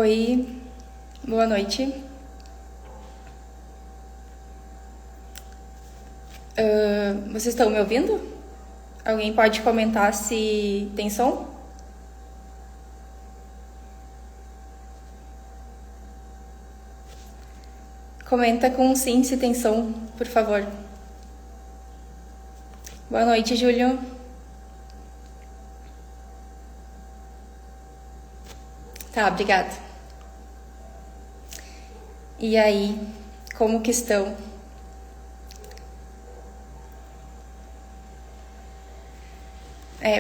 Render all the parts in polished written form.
Oi, boa noite. Vocês estão me ouvindo? Alguém pode comentar se tem som? Comenta com sim se tem som, por favor. Boa noite, Júlio. Tá, obrigada. E aí, como que estão?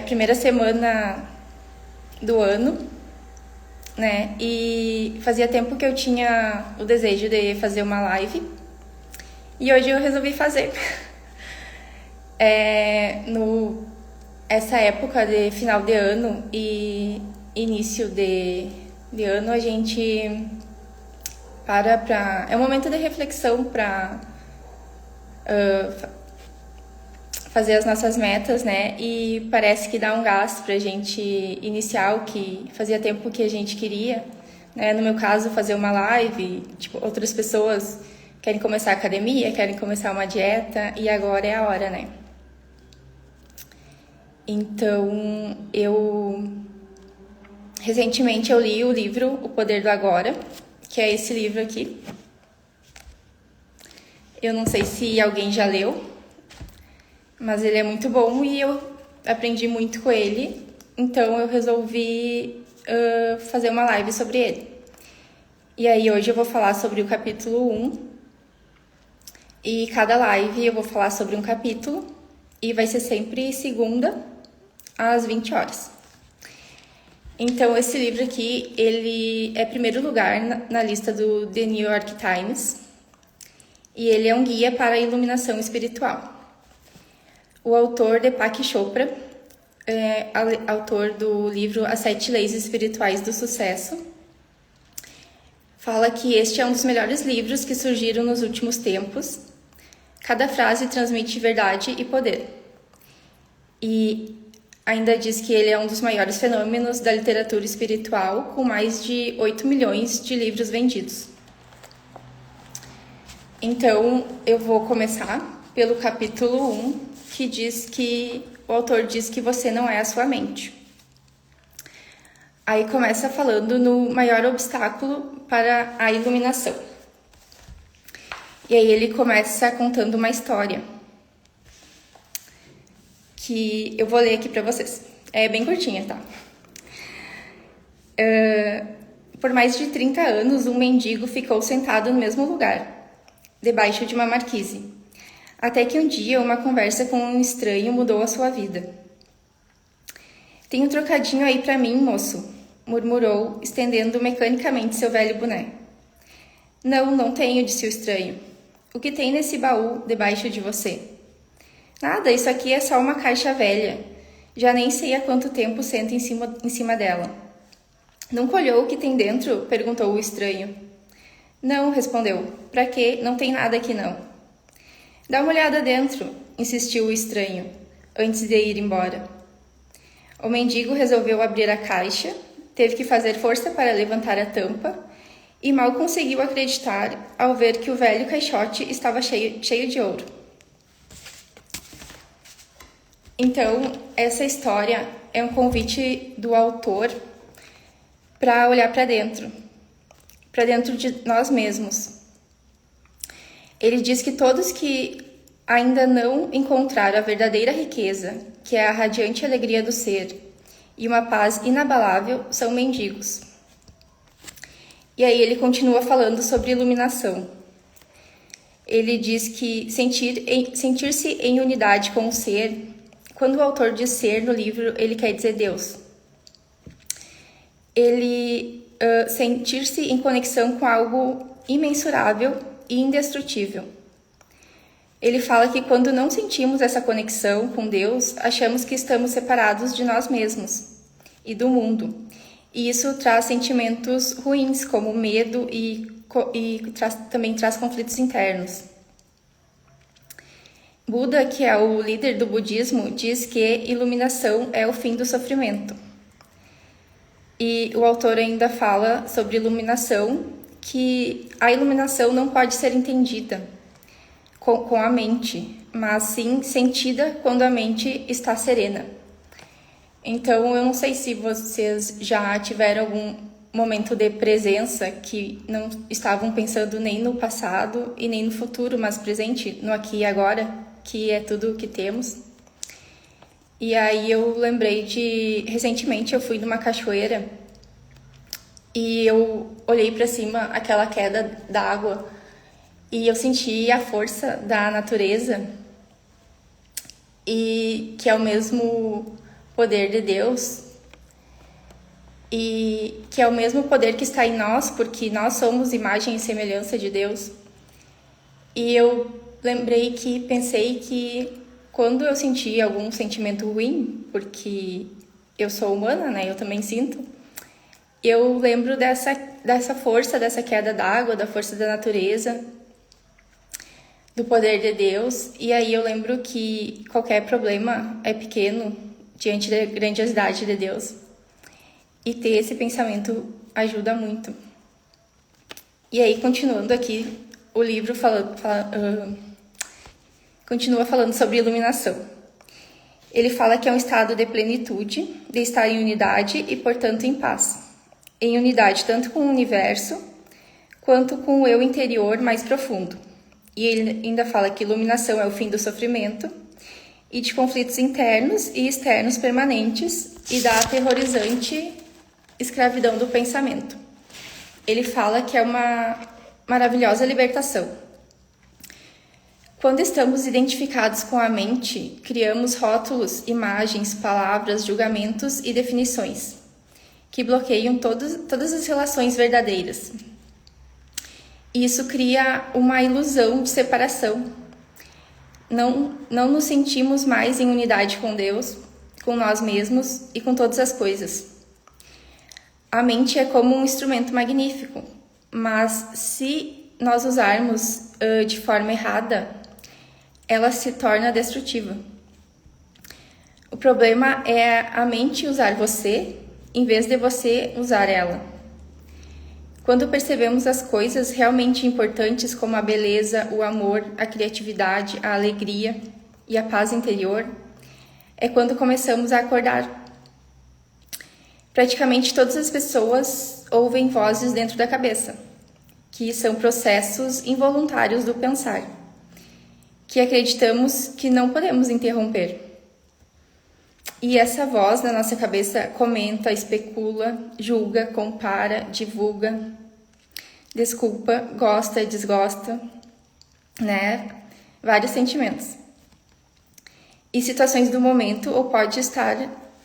Primeira semana do ano, né? E fazia tempo que eu tinha o desejo de fazer uma live. E hoje eu resolvi fazer. Essa época de final de ano e início de ano, a gente é um momento de reflexão para fazer as nossas metas, né? E parece que dá um gás pra gente iniciar o que fazia tempo que a gente queria, né? No meu caso, fazer uma live, outras pessoas querem começar a academia, querem começar uma dieta e agora é a hora, né? Então, recentemente eu li o livro O Poder do Agora, que é esse livro aqui. Eu não sei se alguém já leu, mas ele é muito bom e eu aprendi muito com ele, então eu resolvi fazer uma live sobre ele. E aí hoje eu vou falar sobre o capítulo 1, e cada live eu vou falar sobre um capítulo, e vai ser sempre segunda, às 20 horas. Então esse livro aqui, ele é primeiro lugar na lista do The New York Times, e ele é um guia para a iluminação espiritual. O autor, Deepak Chopra, é autor do livro As 7 Leis Espirituais do Sucesso, fala que este é um dos melhores livros que surgiram nos últimos tempos. Cada frase transmite verdade e poder. E ainda diz que ele é um dos maiores fenômenos da literatura espiritual, com mais de 8 milhões de livros vendidos. Então, eu vou começar pelo capítulo 1, que o autor diz que você não é a sua mente. Aí começa falando no maior obstáculo para a iluminação. E aí ele começa contando uma história que eu vou ler aqui para vocês. É bem curtinha, tá? Por mais de 30 anos, um mendigo ficou sentado no mesmo lugar, debaixo de uma marquise. Até que um dia uma conversa com um estranho mudou a sua vida. Tem um trocadinho aí pra mim, moço, murmurou, estendendo mecanicamente seu velho boné. Não tenho, disse o estranho. O que tem nesse baú debaixo de você? Nada, isso aqui é só uma caixa velha. Já nem sei há quanto tempo sento em cima dela. Nunca olhou o que tem dentro? Perguntou o estranho. Não, respondeu. Pra quê? Não tem nada aqui não. Dá uma olhada dentro, insistiu o estranho, antes de ir embora. O mendigo resolveu abrir a caixa, teve que fazer força para levantar a tampa e mal conseguiu acreditar ao ver que o velho caixote estava cheio de ouro. Então, essa história é um convite do autor para olhar para dentro de nós mesmos. Ele diz que todos que ainda não encontraram a verdadeira riqueza, que é a radiante alegria do ser, e uma paz inabalável, são mendigos. E aí ele continua falando sobre iluminação. Ele diz que sentir-se em unidade com o ser, quando o autor diz ser no livro, ele quer dizer Deus. Sentir-se em conexão com algo imensurável e indestrutível. Ele fala que quando não sentimos essa conexão com Deus, achamos que estamos separados de nós mesmos e do mundo. E isso traz sentimentos ruins, como medo e também traz conflitos internos. Buda, que é o líder do budismo, diz que iluminação é o fim do sofrimento. E o autor ainda fala sobre iluminação, que a iluminação não pode ser entendida com a mente, mas sim sentida quando a mente está serena. Então, eu não sei se vocês já tiveram algum momento de presença que não estavam pensando nem no passado e nem no futuro, mas presente no aqui e agora, que é tudo o que temos. E aí eu lembrei recentemente eu fui numa cachoeira e eu olhei para cima, aquela queda d'água, e eu senti a força da natureza, e que é o mesmo poder de Deus, e que é o mesmo poder que está em nós, porque nós somos imagem e semelhança de Deus. E eu pensei que quando eu senti algum sentimento ruim, porque eu sou humana, né? Eu também sinto. Eu lembro dessa força, dessa queda d'água, da força da natureza, do poder de Deus. E aí eu lembro que qualquer problema é pequeno diante da grandiosidade de Deus. E ter esse pensamento ajuda muito. E aí, continuando aqui, o livro continua falando sobre iluminação. Ele fala que é um estado de plenitude, de estar em unidade e, portanto, em paz. Em unidade tanto com o universo, quanto com o eu interior mais profundo. E ele ainda fala que iluminação é o fim do sofrimento e de conflitos internos e externos permanentes e da aterrorizante escravidão do pensamento. Ele fala que é uma maravilhosa libertação. Quando estamos identificados com a mente, criamos rótulos, imagens, palavras, julgamentos e definições que bloqueiam todas as relações verdadeiras. Isso cria uma ilusão de separação. Não nos sentimos mais em unidade com Deus, com nós mesmos e com todas as coisas. A mente é como um instrumento magnífico, mas se nós usarmos de forma errada, ela se torna destrutiva. O problema é a mente usar você em vez de você usar ela. Quando percebemos as coisas realmente importantes como a beleza, o amor, a criatividade, a alegria e a paz interior, é quando começamos a acordar. Praticamente todas as pessoas ouvem vozes dentro da cabeça, que são processos involuntários do pensar, que acreditamos que não podemos interromper. E essa voz na nossa cabeça comenta, especula, julga, compara, divulga, desculpa, gosta, desgosta, né? Vários sentimentos. E situações do momento,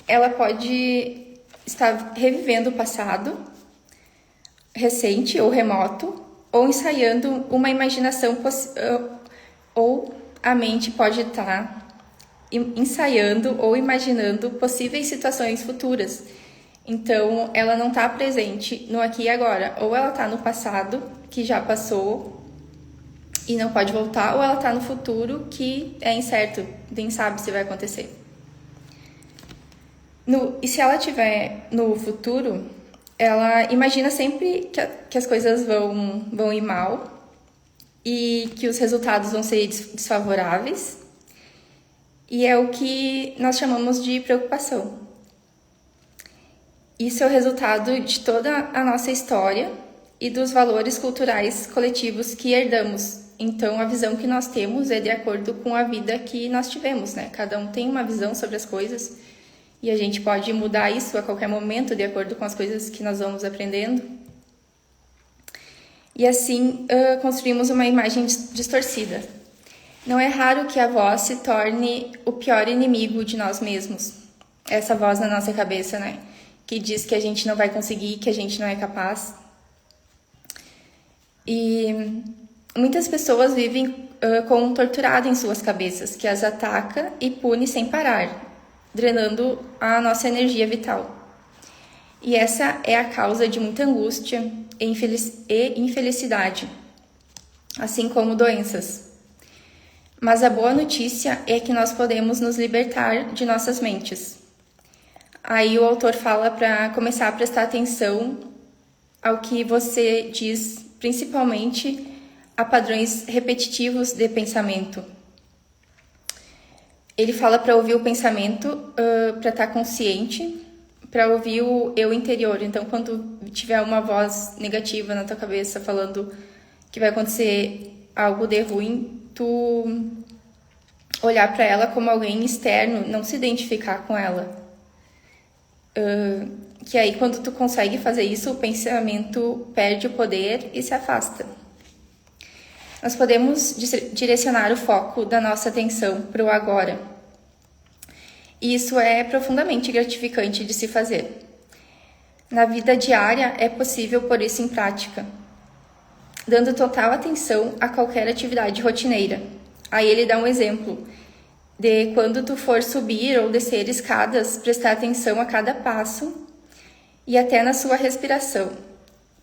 ela pode estar revivendo o passado recente ou remoto, ou ensaiando uma imaginação, ou a mente pode estar ensaiando ou imaginando possíveis situações futuras. Então, ela não está presente no aqui e agora. Ou ela está no passado, que já passou e não pode voltar, ou ela está no futuro, que é incerto, nem sabe se vai acontecer. E se ela estiver no futuro, ela imagina sempre que as coisas vão ir mal e que os resultados vão ser desfavoráveis. E é o que nós chamamos de preocupação. Isso é o resultado de toda a nossa história e dos valores culturais coletivos que herdamos. Então, a visão que nós temos é de acordo com a vida que nós tivemos, né? Cada um tem uma visão sobre as coisas e a gente pode mudar isso a qualquer momento de acordo com as coisas que nós vamos aprendendo. E assim, construímos uma imagem distorcida. Não é raro que a voz se torne o pior inimigo de nós mesmos. Essa voz na nossa cabeça, né? Que diz que a gente não vai conseguir, que a gente não é capaz. E muitas pessoas vivem com um torturado em suas cabeças, que as ataca e pune sem parar, drenando a nossa energia vital. E essa é a causa de muita angústia e infelicidade, assim como doenças. Mas a boa notícia é que nós podemos nos libertar de nossas mentes. Aí o autor fala para começar a prestar atenção ao que você diz, principalmente a padrões repetitivos de pensamento. Ele fala para ouvir o pensamento, para estar consciente, para ouvir o eu interior. Então, quando tiver uma voz negativa na tua cabeça falando que vai acontecer algo de ruim, tu olhar para ela como alguém externo, não se identificar com ela. Que aí, quando tu consegue fazer isso, o pensamento perde o poder e se afasta. Nós podemos direcionar o foco da nossa atenção para o agora. E isso é profundamente gratificante de se fazer. Na vida diária é possível pôr isso em prática, dando total atenção a qualquer atividade rotineira. Aí ele dá um exemplo de quando tu for subir ou descer escadas, prestar atenção a cada passo e até na sua respiração.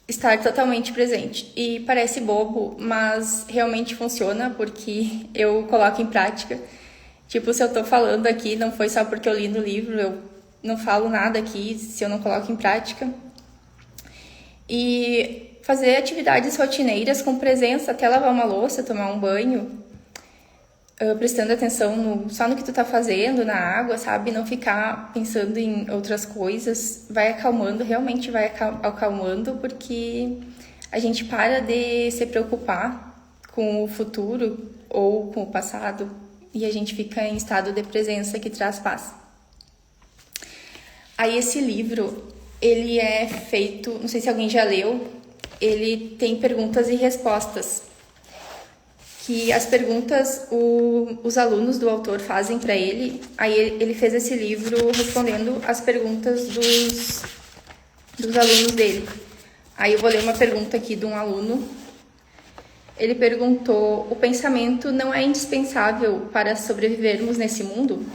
Estar totalmente presente. E parece bobo, mas realmente funciona porque eu coloco em prática. Tipo, se eu tô falando aqui, não foi só porque eu li no livro, eu não falo nada aqui se eu não coloco em prática. E fazer atividades rotineiras com presença, até lavar uma louça, tomar um banho, prestando atenção só no que tu tá fazendo, na água, sabe? Não ficar pensando em outras coisas. Vai acalmando, realmente vai acalmando, porque a gente para de se preocupar com o futuro ou com o passado e a gente fica em estado de presença que traz paz. Aí esse livro, ele é feito, não sei se alguém já leu, ele tem perguntas e respostas. Que as perguntas os alunos do autor fazem para ele. Aí ele fez esse livro respondendo as perguntas dos alunos dele. Aí eu vou ler uma pergunta aqui de um aluno. Ele perguntou: o pensamento não é indispensável para sobrevivermos nesse mundo?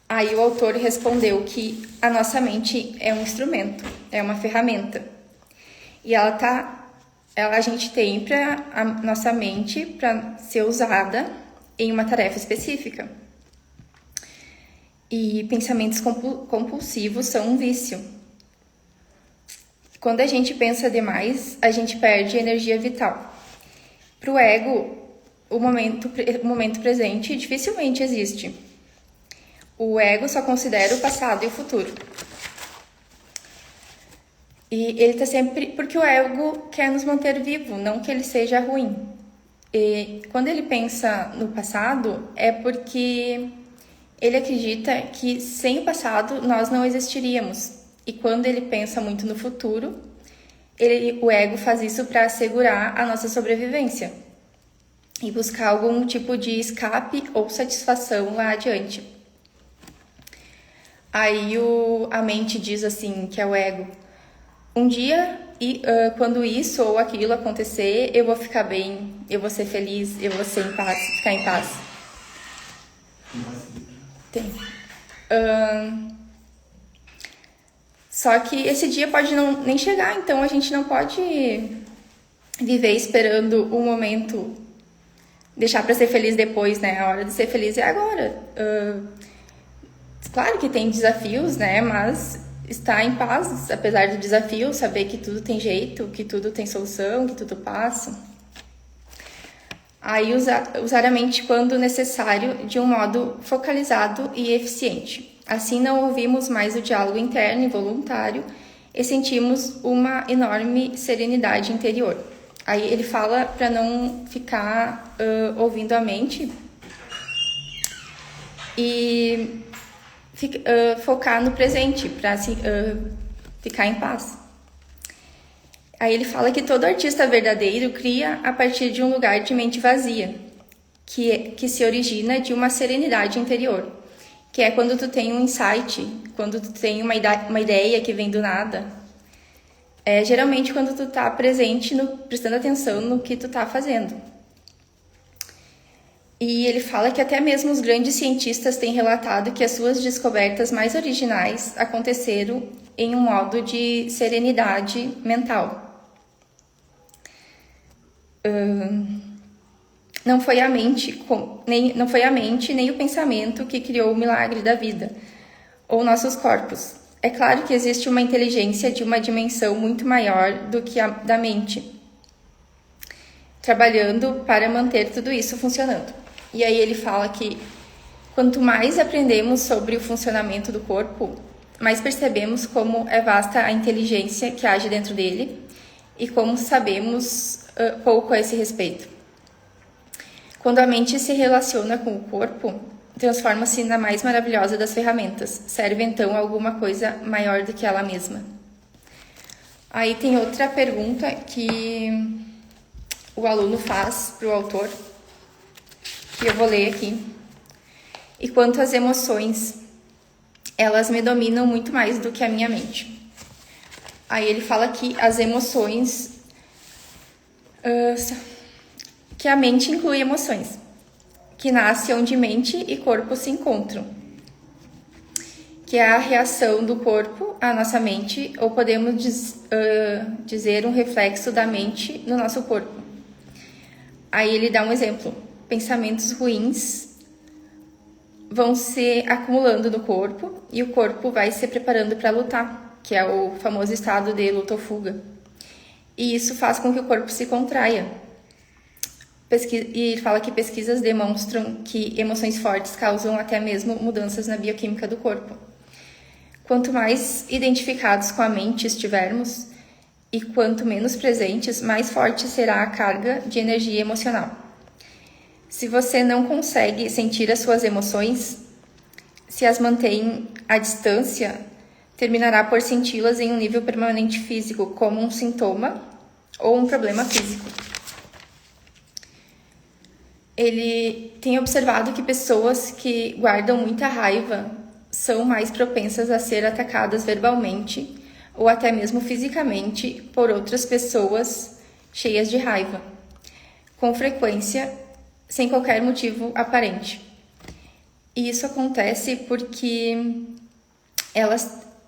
Aí o autor respondeu que a nossa mente é um instrumento, é uma ferramenta. E a gente tem a nossa mente para ser usada em uma tarefa específica. E pensamentos compulsivos são um vício. Quando a gente pensa demais, a gente perde energia vital. Para o ego, o momento presente dificilmente existe. O ego só considera o passado e o futuro. E ele tá sempre... Porque o ego quer nos manter vivo, não que ele seja ruim. E quando ele pensa no passado, é porque ele acredita que sem o passado nós não existiríamos. E quando ele pensa muito no futuro, o ego faz isso para assegurar a nossa sobrevivência e buscar algum tipo de escape ou satisfação lá adiante. Aí a mente diz assim, que é o ego: um dia, quando isso ou aquilo acontecer, eu vou ficar bem, eu vou ser feliz, eu vou ser ficar em paz. Tem. Só que esse dia pode nem chegar, então a gente não pode viver esperando o momento, deixar para ser feliz depois, né? A hora de ser feliz é agora. Claro que tem desafios, né? Mas estar em paz, apesar do desafio, saber que tudo tem jeito, que tudo tem solução, que tudo passa. Aí usar a mente quando necessário, de um modo focalizado e eficiente. Assim não ouvimos mais o diálogo interno e voluntário e sentimos uma enorme serenidade interior. Aí ele fala para não ficar ouvindo a mente e focar no presente, para ficar em paz. Aí ele fala que todo artista verdadeiro cria a partir de um lugar de mente vazia, que se origina de uma serenidade interior, que é quando tu tem um insight, quando tu tem uma ideia que vem do nada. É geralmente quando tu tá presente, prestando atenção no que tu tá fazendo. E ele fala que até mesmo os grandes cientistas têm relatado que as suas descobertas mais originais aconteceram em um modo de serenidade mental. Não foi a mente nem o pensamento que criou o milagre da vida. ou nossos corpos. É claro que existe uma inteligência de uma dimensão muito maior do que a da mente, trabalhando para manter tudo isso funcionando. E aí ele fala que quanto mais aprendemos sobre o funcionamento do corpo, mais percebemos como é vasta a inteligência que age dentro dele e como sabemos pouco a esse respeito. Quando a mente se relaciona com o corpo, transforma-se na mais maravilhosa das ferramentas. Serve então a alguma coisa maior do que ela mesma. Aí tem outra pergunta que o aluno faz para o autor, que eu vou ler aqui. E quanto às emoções, elas me dominam muito mais do que a minha mente. Aí ele fala que as emoções, que a mente inclui emoções, que nasce onde mente e corpo se encontram, que é a reação do corpo à nossa mente, ou podemos dizer um reflexo da mente no nosso corpo. Aí ele dá um exemplo: pensamentos ruins vão se acumulando no corpo e o corpo vai se preparando para lutar, que é o famoso estado de luta ou fuga. E isso faz com que o corpo se contraia. E fala que pesquisas demonstram que emoções fortes causam até mesmo mudanças na bioquímica do corpo. Quanto mais identificados com a mente estivermos e quanto menos presentes, mais forte será a carga de energia emocional. Se você não consegue sentir as suas emoções, se as mantém à distância, terminará por senti-las em um nível permanente físico, como um sintoma ou um problema físico. Ele tem observado que pessoas que guardam muita raiva são mais propensas a ser atacadas verbalmente ou até mesmo fisicamente por outras pessoas cheias de raiva, com frequência, sem qualquer motivo aparente. E isso acontece porque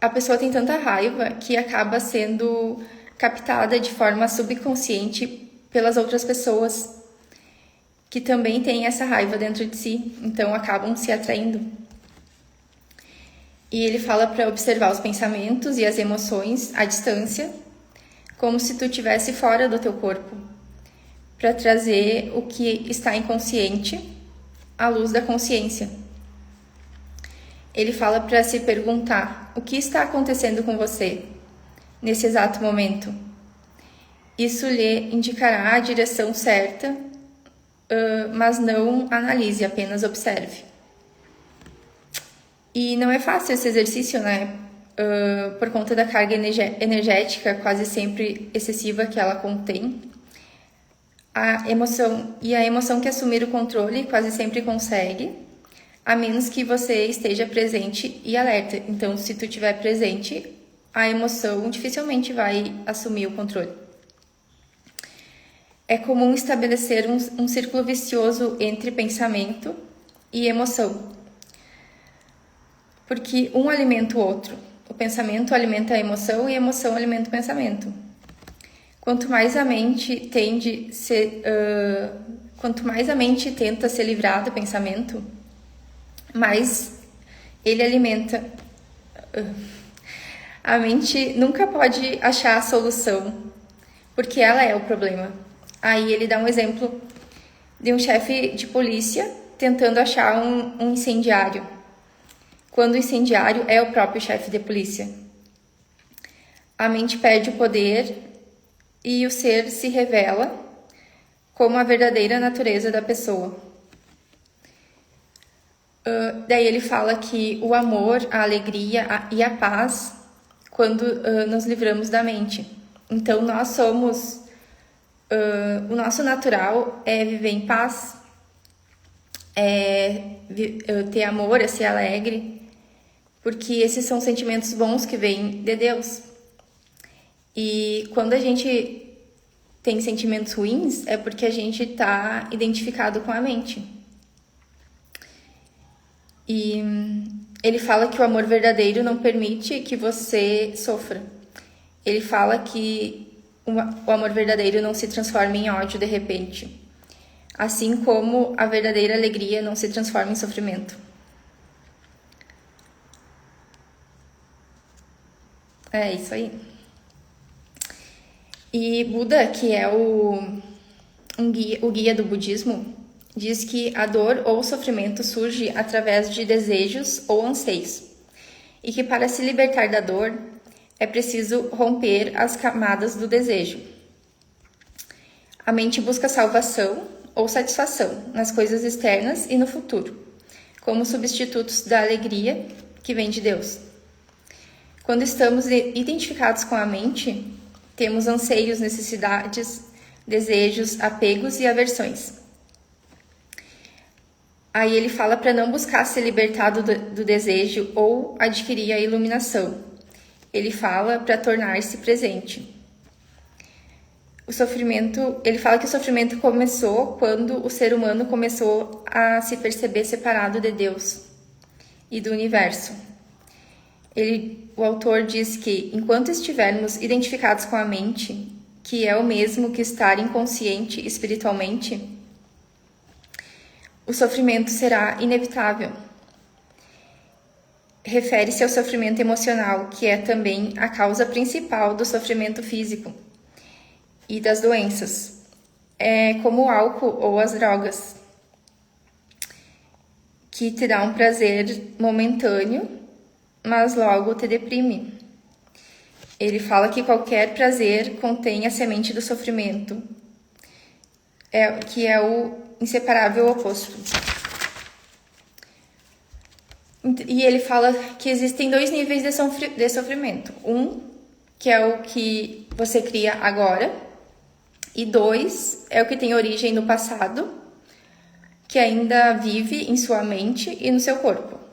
a pessoa tem tanta raiva que acaba sendo captada de forma subconsciente pelas outras pessoas que também têm essa raiva dentro de si, então acabam se atraindo. E ele fala para observar os pensamentos e as emoções à distância, como se tu estivesse fora do teu corpo, para trazer o que está inconsciente à luz da consciência. Ele fala para se perguntar: o que está acontecendo com você nesse exato momento? Isso lhe indicará a direção certa, mas não analise, apenas observe. E não é fácil esse exercício, né? Por conta da carga energética quase sempre excessiva que ela contém. A emoção que assumir o controle quase sempre consegue, a menos que você esteja presente e alerta. Então, se tu estiver presente, a emoção dificilmente vai assumir o controle. É comum estabelecer um círculo vicioso entre pensamento e emoção, porque um alimenta o outro. O pensamento alimenta a emoção e a emoção alimenta o pensamento. Quanto mais a mente tenta se livrar do pensamento, mais ele alimenta. A mente nunca pode achar a solução, porque ela é o problema. Aí ele dá um exemplo de um chefe de polícia tentando achar um incendiário, quando o incendiário é o próprio chefe de polícia. A mente perde o poder e o ser se revela como a verdadeira natureza da pessoa. Daí ele fala que o amor, a alegria e a paz, quando nos livramos da mente. Então nós somos... o nosso natural é viver em paz, ter amor, é ser alegre, porque esses são sentimentos bons que vêm de Deus. E quando a gente tem sentimentos ruins, é porque a gente está identificado com a mente. E ele fala que o amor verdadeiro não permite que você sofra. Ele fala que o amor verdadeiro não se transforma em ódio de repente, assim como a verdadeira alegria não se transforma em sofrimento. É isso aí. E Buda, que é o guia do budismo, diz que a dor ou o sofrimento surge através de desejos ou anseios, e que para se libertar da dor é preciso romper as camadas do desejo. A mente busca salvação ou satisfação nas coisas externas e no futuro, como substitutos da alegria que vem de Deus. Quando estamos identificados com a mente, temos anseios, necessidades, desejos, apegos e aversões. Aí ele fala para não buscar ser libertado do desejo ou adquirir a iluminação. Ele fala para tornar-se presente. Ele fala que o sofrimento começou quando o ser humano começou a se perceber separado de Deus e do universo. O autor diz que, enquanto estivermos identificados com a mente, que é o mesmo que estar inconsciente espiritualmente, o sofrimento será inevitável. Refere-se ao sofrimento emocional, que é também a causa principal do sofrimento físico e das doenças, como o álcool ou as drogas, que te dá um prazer momentâneo, mas logo te deprime. Ele fala que qualquer prazer contém a semente do sofrimento, que é o inseparável oposto. E ele fala que existem 2 níveis de sofrimento. Um, que é o que você cria agora, e 2, é o que tem origem no passado, que ainda vive em sua mente e no seu corpo.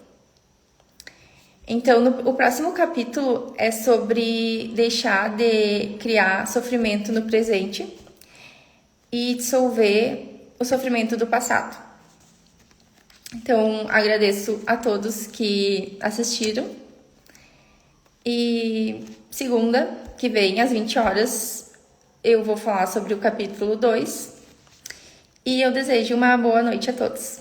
Então, o próximo capítulo é sobre deixar de criar sofrimento no presente e dissolver o sofrimento do passado. Então, agradeço a todos que assistiram. E segunda, que vem, às 20 horas, eu vou falar sobre o capítulo 2. E eu desejo uma boa noite a todos.